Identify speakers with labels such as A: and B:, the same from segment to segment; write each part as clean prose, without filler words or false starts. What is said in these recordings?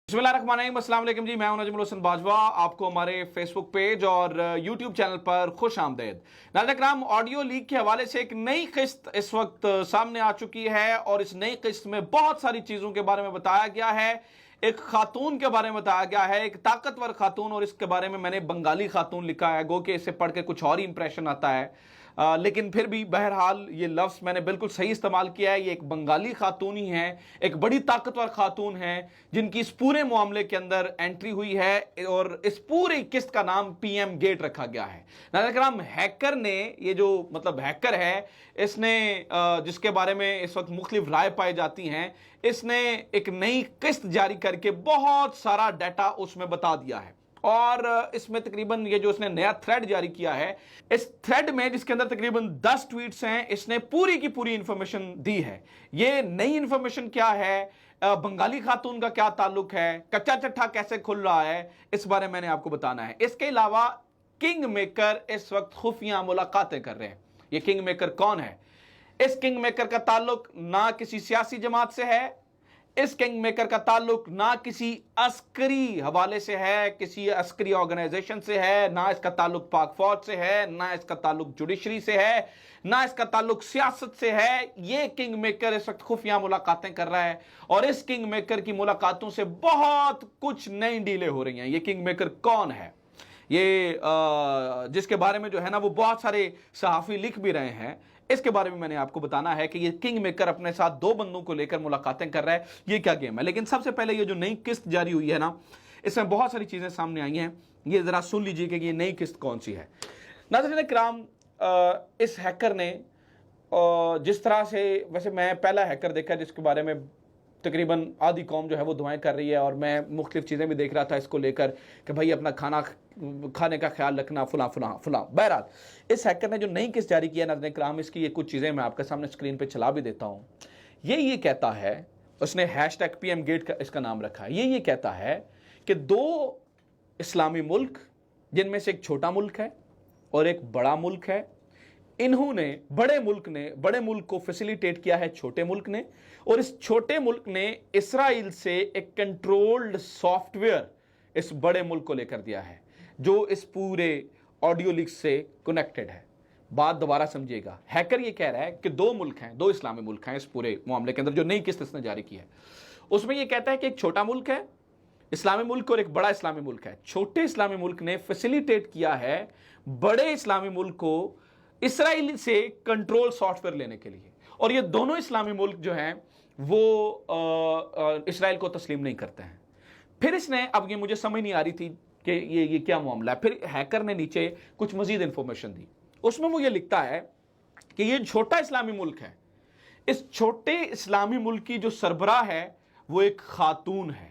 A: बिस्मिल्लाहिर्रहमानिर्रहीम, अस्सलाम वालेकुम जी। मैं हूं नजमुल हसन बाजवा। आपको हमारे फेसबुक पेज और यूट्यूब चैनल पर खुश आमदेद। नाज़रीन इकराम, ऑडियो लीक के हवाले से एक नई किस्त इस वक्त सामने आ चुकी है और इस नई किस्त में बहुत सारी चीज़ों के बारे में बताया गया है। एक खातून के बारे में बताया गया है, एक ताकतवर खातून, और इसके बारे में मैंने बंगाली खातून लिखा है। गो कि इसे पढ़ के कुछ और ही इंप्रेशन आता है, लेकिन फिर भी बहरहाल ये लफ्ज़ मैंने बिल्कुल सही इस्तेमाल किया है। ये एक बंगाली खातून ही है, एक बड़ी ताकतवर खातून है जिनकी इस पूरे मामले के अंदर एंट्री हुई है और इस पूरी किस्त का नाम पीएम गेट रखा गया है। नाज़रीन इकराम, हैकर ने, ये जो मतलब हैकर है, इसने जिसके बारे में इस वक्त मुख्तलिफ राय पाई जाती हैं, इसने एक नई किस्त जारी करके बहुत सारा डाटा उसमें बता दिया है। और इसमें तकरीबन ये जो इसने नया थ्रेड जारी किया है, इस थ्रेड में जिसके अंदर तकरीबन 10 ट्वीट्स हैं, इसने पूरी की पूरी इंफॉर्मेशन दी है। ये नई इंफॉर्मेशन क्या है, बंगाली खातून का क्या ताल्लुक है, कच्चा चट्टा कैसे खुल रहा है, इस बारे में मैंने आपको बताना है। इसके अलावा किंग मेकर इस वक्त खुफिया मुलाकातें कर रहे हैं। ये किंग मेकर कौन है? इस किंग मेकर का ताल्लुक ना किसी सियासी जमात से है, इस किंग मेकर का ताल्लुक ना किसी अस्करी हवाले से है, किसी अस्करी ऑर्गेनाइजेशन से है, ना इसका ताल्लुक पाक फौज से है, ना इसका ताल्लुक जुडिशरी से है, ना इसका ताल्लुक सियासत से है। ये किंग मेकर इस वक्त खुफिया मुलाकातें कर रहा है और इस किंग मेकर की मुलाकातों से बहुत कुछ नई डीलें हो रही हैं। ये किंग मेकर कौन है? ये जिसके बारे में जो है ना वो बहुत सारे सहाफ़ी लिख भी रहे हैं, इसके बारे में मैंने आपको बताना है कि ये किंग मेकर अपने साथ 2 बंदों को लेकर मुलाकातें कर रहा है। ये क्या गेम है? लेकिन सबसे पहले ये जो नई किस्त जारी हुई है ना, इसमें बहुत सारी चीज़ें सामने आई हैं। ये ज़रा सुन लीजिए कि ये नई किस्त कौन सी है। नाज़रीन इकराम, इस हैकर ने जिस तरह से, वैसे मैं पहला हैकर देखा जिसके बारे में तकरीबन आधी कौम जो है वो दुआएं कर रही है, और मैं मुख्तलिफ चीज़ें भी देख रहा था इसको लेकर कि भाई अपना खाने का ख्याल रखना, फुला फुला फुला। बहरहाल, इस हैकर ने जो नई किस्त जारी किया नाज़रीन इकराम, इसकी ये कुछ चीज़ें मैं आपके सामने स्क्रीन पे चला भी देता हूँ। ये कहता है, उसने हैशटैग पीएम गेट का इसका नाम रखा है। ये कहता है कि 2 इस्लामी मुल्क, जिनमें से एक छोटा मुल्क है और एक बड़ा मुल्क है, इन्होंने बड़े मुल्क को फैसिलिटेट किया है छोटे मुल्क ने, और इस छोटे मुल्क ने इसराइल से एक कंट्रोल्ड सॉफ्टवेयर इस बड़े मुल्क को लेकर दिया है जो इस पूरे ऑडियो लीक से कनेक्टेड है। बात दोबारा समझिएगा, हैकर ये कह रहा है कि 2 मुल्क हैं, 2 इस्लामी मुल्क हैं इस पूरे मामले के अंदर जो नई किस्त इसने जारी की है। उसमें यह कहता है कि एक छोटा मुल्क है इस्लामी मुल्क और एक बड़ा इस्लामी मुल्क है। छोटे इस्लामी मुल्क ने फैसिलिटेट किया है बड़े इस्लामी मुल्क को इसराइल से कंट्रोल सॉफ्टवेयर लेने के लिए, और ये दोनों इस्लामी मुल्क जो हैं वो इसराइल को तस्लीम नहीं करते हैं। फिर इसने, अब ये मुझे समझ नहीं आ रही थी कि ये क्या मामला है, फिर हैकर ने नीचे कुछ मजीद इंफॉर्मेशन दी। उसमें वो ये लिखता है कि ये छोटा इस्लामी मुल्क है, इस छोटे इस्लामी मुल्क की जो सरबराह है वो एक खातून है।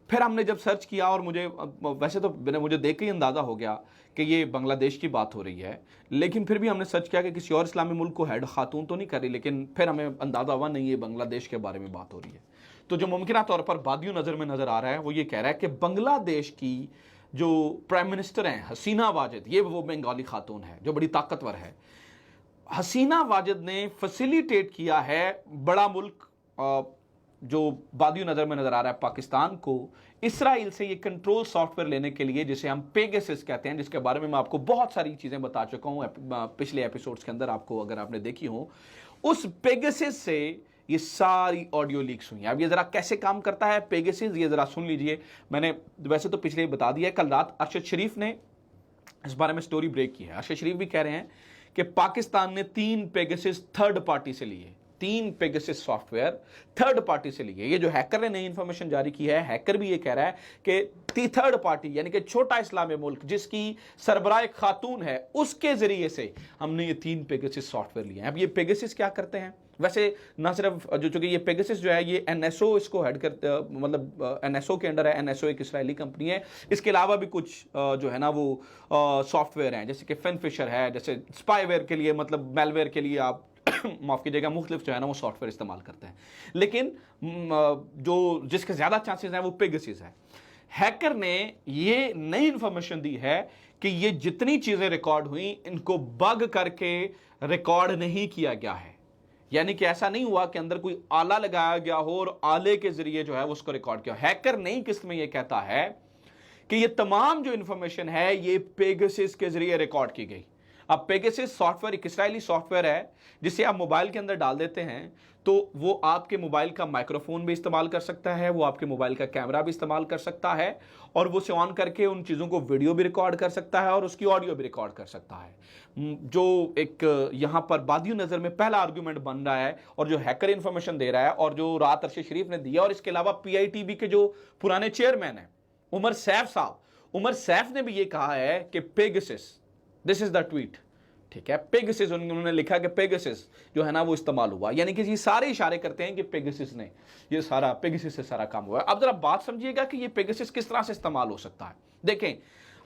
A: फिर हमने जब सर्च किया, और मुझे वैसे तो मुझे देख के ही अंदाज़ा हो गया कि ये बांग्लादेश की बात हो रही है, लेकिन फिर भी हमने सर्च किया कि किसी और इस्लामी मुल्क को हेड खातून तो नहीं कर रही, लेकिन फिर हमें अंदाज़ा हुआ नहीं, ये बांग्लादेश के बारे में बात हो रही है। तो जो मुमकिन तौर पर बादियों नज़र में नज़र आ रहा है वो ये कह रहा है कि बांग्लादेश की जो प्राइम मिनिस्टर हैं हसीना वाजिद, ये वो बंगाली खातून है जो बड़ी ताकतवर है। हसीना वाजिद ने फैसिलिटेट किया है बड़ा मुल्क जो बादियों नज़र में नज़र आ रहा है पाकिस्तान को, इसराइल से ये कंट्रोल सॉफ्टवेयर लेने के लिए, जिसे हम पेगासस कहते हैं, जिसके बारे में मैं आपको बहुत सारी चीज़ें बता चुका हूँ पिछले एपिसोड्स के अंदर, आपको अगर आपने देखी हो। उस पेगासस से ये सारी ऑडियो लीक्स हुई हैं। अब ये ज़रा कैसे काम करता है पेगासस, ये ज़रा सुन लीजिए। मैंने वैसे तो पिछले ही बता दिया है। कल रात अरशद शरीफ ने इस बारे में स्टोरी ब्रेक की है। अरशद शरीफ भी कह रहे हैं कि पाकिस्तान ने 3 पेगासस थर्ड पार्टी से लिए, 3 पेगासस सॉफ्टवेयर थर्ड पार्टी से लिए। ये जो हैकर ने नई इंफॉर्मेशन जारी की है, हैकर भी ये कह रहा है कि थर्ड पार्टी यानी कि छोटा इस्लामी मुल्क जिसकी सरबराह खातून है, उसके जरिए से हमने ये 3 पेगासस सॉफ्टवेयर लिए हैं। अब ये पेगासस क्या करते हैं? वैसे ना सिर्फ जो चूंकि ये पेगासस जो है ये एनएसओ इसको हेड कर, मतलब एनएसओ के अंडर है। एनएसओ एक इसराइली कंपनी है। इसके अलावा भी कुछ जो है ना वो सॉफ्टवेयर हैं, जैसे कि फिनफिशर है, जैसे स्पाईवेयर के लिए, मतलब मेलवेयर के लिए आप माफ़ कीजिएगा, मुख्तलिफ जो है ना वो सॉफ्टवेयर इस्तेमाल करते हैं। लेकिन जो जिसके ज़्यादा चांसेस हैं वो पेगासस है। हैकर ने ये नई इंफॉर्मेशन दी है कि ये जितनी चीज़ें रिकॉर्ड हुई इनको बग करके रिकॉर्ड नहीं किया गया है, यानी कि ऐसा नहीं हुआ कि अंदर कोई आला लगाया गया हो और आले के जरिए जो है उसको रिकॉर्ड किया। हैकर नई किस्त में यह कहता है कि ये तमाम जो इंफॉर्मेशन है ये पेगासस के जरिए रिकॉर्ड की गई। अब पेगासस सॉफ्टवेयर एक इसराइली सॉफ्टवेयर है जिसे आप मोबाइल के अंदर डाल देते हैं तो वो आपके मोबाइल का माइक्रोफोन भी इस्तेमाल कर सकता है, वो आपके मोबाइल का कैमरा भी इस्तेमाल कर सकता है और वो से ऑन करके उन चीज़ों को वीडियो भी रिकॉर्ड कर सकता है और उसकी ऑडियो भी रिकॉर्ड कर सकता है। जो एक यहाँ पर बादियों नज़र में पहला आर्गूमेंट बन रहा है और जो हैकर इंफॉर्मेशन दे रहा है और जो रात अरशद शरीफ ने दिया, और इसके अलावा पीआईटीबी के जो पुराने चेयरमैन हैं उमर सैफ साहब, उमर सैफ ने भी ये कहा है कि Pegasus, this is the tweet, ठीक है, पेगासस उन्होंने लिखा कि पेगासस जो है ना वो इस्तेमाल हुआ, यानी कि ये सारे इशारे करते हैं कि पेगासस ने ये सारा, पेगासस से सारा काम हुआ है। अब जरा बात समझिएगा कि ये पेगासस किस तरह से इस्तेमाल हो सकता है। देखें,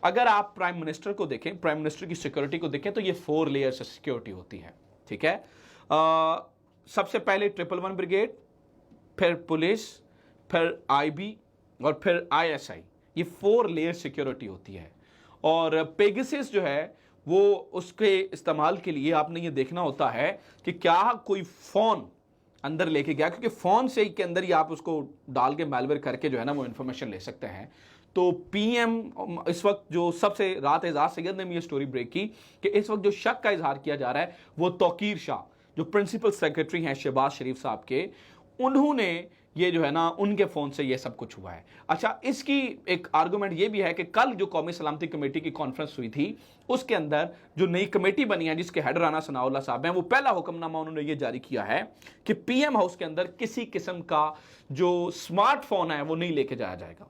A: अगर आप प्राइम मिनिस्टर को देखें, प्राइम मिनिस्टर की सिक्योरिटी को देखें तो ये 4 लेयर्स से सिक्योरिटी होती है, ठीक है। सबसे पहले 111 ब्रिगेड, फिर पुलिस, फिर आईबी और फिर आईएसआई, ये 4 लेयर सिक्योरिटी होती है। और पेगासस जो है वो उसके इस्तेमाल के लिए आपने ये देखना होता है कि क्या कोई फ़ोन अंदर लेके गया, क्योंकि फ़ोन से ही के अंदर ही आप उसको डाल के मैलवेयर करके जो है ना वो इन्फॉर्मेशन ले सकते हैं। तो पीएम इस वक्त जो सबसे रात एजाज सैयद ने भी ये स्टोरी ब्रेक की कि इस वक्त जो शक का इजहार किया जा रहा है वो तौकीर शाह जो प्रिंसिपल सेक्रेटरी हैं शहबाज शरीफ साहब के, उन्होंने ये जो है ना उनके फ़ोन से ये सब कुछ हुआ है। अच्छा, इसकी एक आर्गूमेंट ये भी है कि कल जो कौमी सलामती कमेटी की कॉन्फ्रेंस हुई थी उसके अंदर जो नई कमेटी बनी है जिसके हेड राना सनाउल्लाह साहब हैं, वो पहला हुक्मनामा उन्होंने ये जारी किया है कि पीएम हाउस के अंदर किसी किस्म का जो स्मार्टफोन है वो नहीं लेके जाया जाएगा।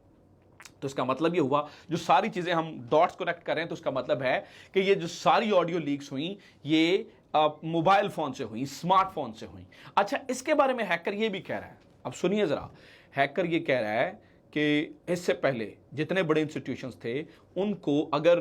A: तो इसका मतलब ये हुआ, जो सारी चीज़ें हम डॉट्स कनेक्ट कर रहे हैं तो उसका मतलब है कि ये जो सारी ऑडियो लीक्स हुई ये मोबाइल फ़ोन से हुई, स्मार्टफोन से हुई। अच्छा, इसके बारे में हैकर ये भी कह रहा है, अब सुनिए ज़रा, हैकर ये कह रहा है कि इससे पहले जितने बड़े इंस्टीट्यूशंस थे उनको अगर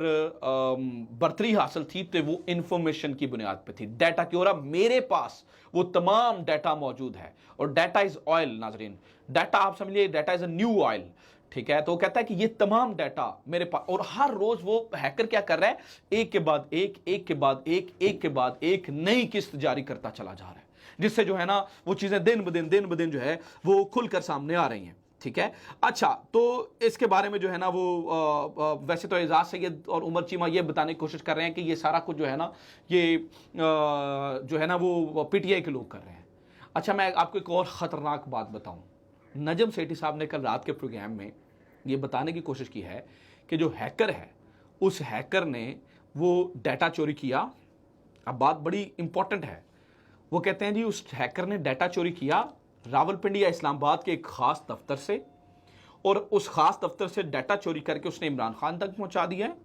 A: बर्तरी हासिल थी तो वो इंफॉर्मेशन की बुनियाद पे थी, डाटा की, और अब मेरे पास वो तमाम डाटा मौजूद है। और डाटा इज़ ऑयल नाजरीन, डाटा आप समझिए data is a new oil, ठीक है। तो वो कहता है कि ये तमाम डाटा मेरे पास, और हर रोज वो हैकर क्या कर रहा है, एक के बाद एक, एक के बाद एक के बाद एक नई किस्त जारी करता चला जा रहा है, जिससे जो है ना वो चीजें दिन ब दिन जो है वो खुलकर सामने आ रही हैं, ठीक है। अच्छा, तो इसके बारे में जो है ना वो वैसे तो एजाज सैयद और उमर चीमा ये बताने की कोशिश कर रहे हैं कि ये सारा कुछ जो है ना ये जो है ना वो पीटीआई के लोग कर रहे हैं। अच्छा, मैं आपको एक और ख़तरनाक बात बताऊं, नजम सेठी साहब ने कल रात के प्रोग्राम में ये बताने की कोशिश की है कि जो हैकर है उस हैकर ने वो डाटा चोरी किया। अब बात बड़ी इंपॉर्टेंट है, वो कहते हैं जी उस हैकर ने डाटा चोरी किया रावलपिंडी या इस्लामाबाद के एक खास दफ्तर से, और उस खास दफ्तर से डाटा चोरी करके उसने इमरान खान तक पहुंचा दिया है,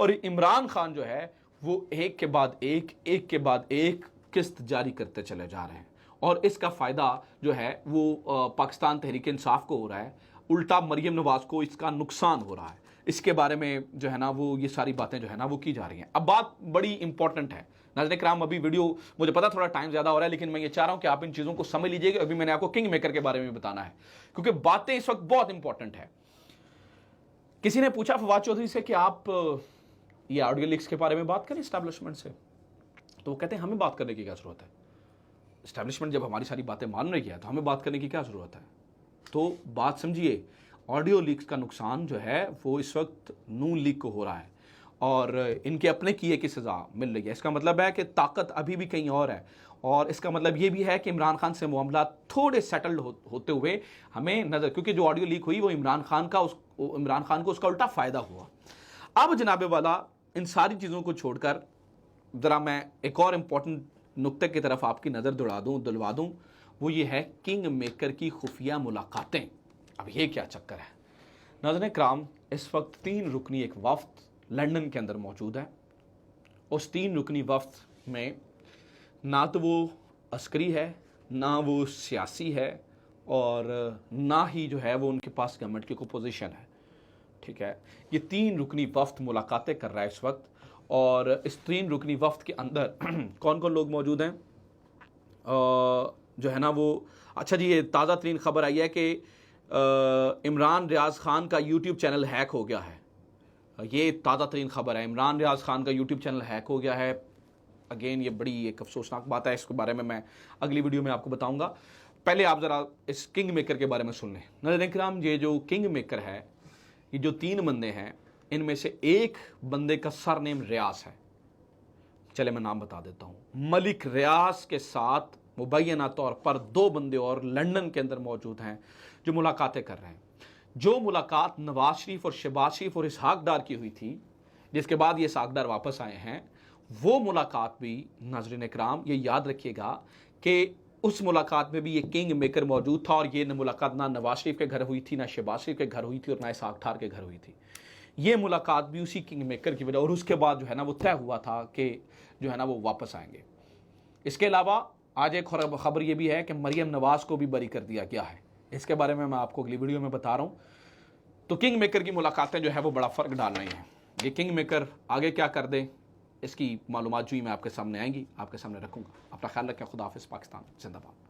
A: और इमरान खान जो है वो एक के बाद एक किस्त जारी करते चले जा रहे हैं, और इसका फ़ायदा जो है वो पाकिस्तान तहरीक इंसाफ को हो रहा है, उल्टा मरियम नवाज को इसका नुकसान हो रहा है। इसके बारे में जो है ना वो ये सारी बातें जो है ना वो की जा रही हैं। अब बात बड़ी इंपॉर्टेंट है नाज़रीन कराम, अभी वीडियो मुझे पता थोड़ा टाइम ज़्यादा हो रहा है, लेकिन मैं ये चाह रहा हूँ कि आप इन चीज़ों को समझ लीजिएगा। अभी मैंने आपको किंग मेकर के बारे में बताना है क्योंकि बातें इस वक्त बहुत इंपॉर्टेंट है। किसी ने पूछा फवाद चौधरी से कि आप ये ऑडियो लीक्स के बारे में बात करें इस्टेब्लिशमेंट से, तो वो कहते हैं हमें बात करने की क्या ज़रूरत है, इस्टेब्लिशमेंट जब हमारी सारी बातें मान रही है तो हमें बात करने की क्या ज़रूरत है। तो बात समझिए, ऑडियो लीक्स का नुकसान जो है वो इस वक्त नून लीग को हो रहा है और इनके अपने किए की सज़ा मिल रही है। इसका मतलब है कि ताकत अभी भी कहीं और है, और इसका मतलब ये भी है कि इमरान खान से मामला थोड़े सेटल्ड होते हुए हमें नज़र, क्योंकि जो ऑडियो लीक हुई वो इमरान खान को उसका उल्टा फ़ायदा हुआ। अब जनाबे वाला, इन सारी चीज़ों को छोड़कर ज़रा मैं एक और इम्पॉर्टेंट नुक्ते की तरफ आपकी नज़र दिलवा दूँ, वो ये है किंग मेकर की खुफिया मुलाकातें। अब ये क्या चक्कर है नाज़रीन कराम, इस वक्त 3 रुकनी एक वफ्द लंदन के अंदर मौजूद है। उस 3 रुकनी वफ्द में ना तो वो अस्करी है, ना वो सियासी है, और ना ही जो है वो उनके पास गवर्नमेंट की कोई पोजीशन है, ठीक है। ये 3 रुकनी वफ्द मुलाकातें कर रहा है इस वक्त, और इस 3 रुकनी वफ्द के अंदर कौन कौन लोग मौजूद हैं जो है ना वो, अच्छा जी, ये ताज़ा तरीन खबर आई है कि इमरान रियाज खान का यूट्यूब चैनल हैक हो गया है। ये ताज़ा तरीन खबर है, इमरान रियाज खान का यूट्यूब चैनल हैक हो गया है। अगेन ये बड़ी एक अफसोसनाक बात है, इसके बारे में मैं अगली वीडियो में आपको बताऊंगा। पहले आप ज़रा इस किंग मेकर के बारे में सुन लें। नाज़रीन किराम, ये जो किंग मेकर है, ये जो 3 बंदे हैं, इनमें से एक बंदे का सरनेम रियाज है। चले मैं नाम बता देता हूँ। मलिक रियाज के साथ मुबैना तौर पर 2 बंदे और लंदन के अंदर मौजूद हैं जो मुलाकातें कर रहे हैं। जो मुलाकात नवाज शरीफ और शहबाज शरीफ और इसहाक डार की हुई थी, जिसके बाद ये इसहाक डार वापस आए हैं, वो मुलाकात भी नाज़रीन इकराम ये याद रखिएगा कि उस मुलाकात में भी ये किंग मेकर मौजूद था। और ये मुलाकात ना नवाज शरीफ के घर हुई थी, ना शहबाज शरीफ के घर हुई थी, और ना इसहाक डार के घर हुई थी। ये मुलाकात भी उसी किंग मेकर की वजह, और उसके बाद जो है ना वो तय हुआ था कि जो है ना वो वापस आएंगे। इसके अलावा आज एक खबर ये भी है कि मरियम नवाज को भी बरी कर दिया गया है। इसके बारे में मैं आपको अगली वीडियो में बता रहा हूँ। तो किंग मेकर की मुलाकातें जो है वो बड़ा फ़र्क डाल रही हैं। ये किंग मेकर आगे क्या कर दे, इसकी मालूमात जो ही मैं आपके सामने आएंगी, आपके सामने रखूँगा। अपना ख्याल रखें। खुदा हाफिज़। पाकिस्तान जिंदाबाद।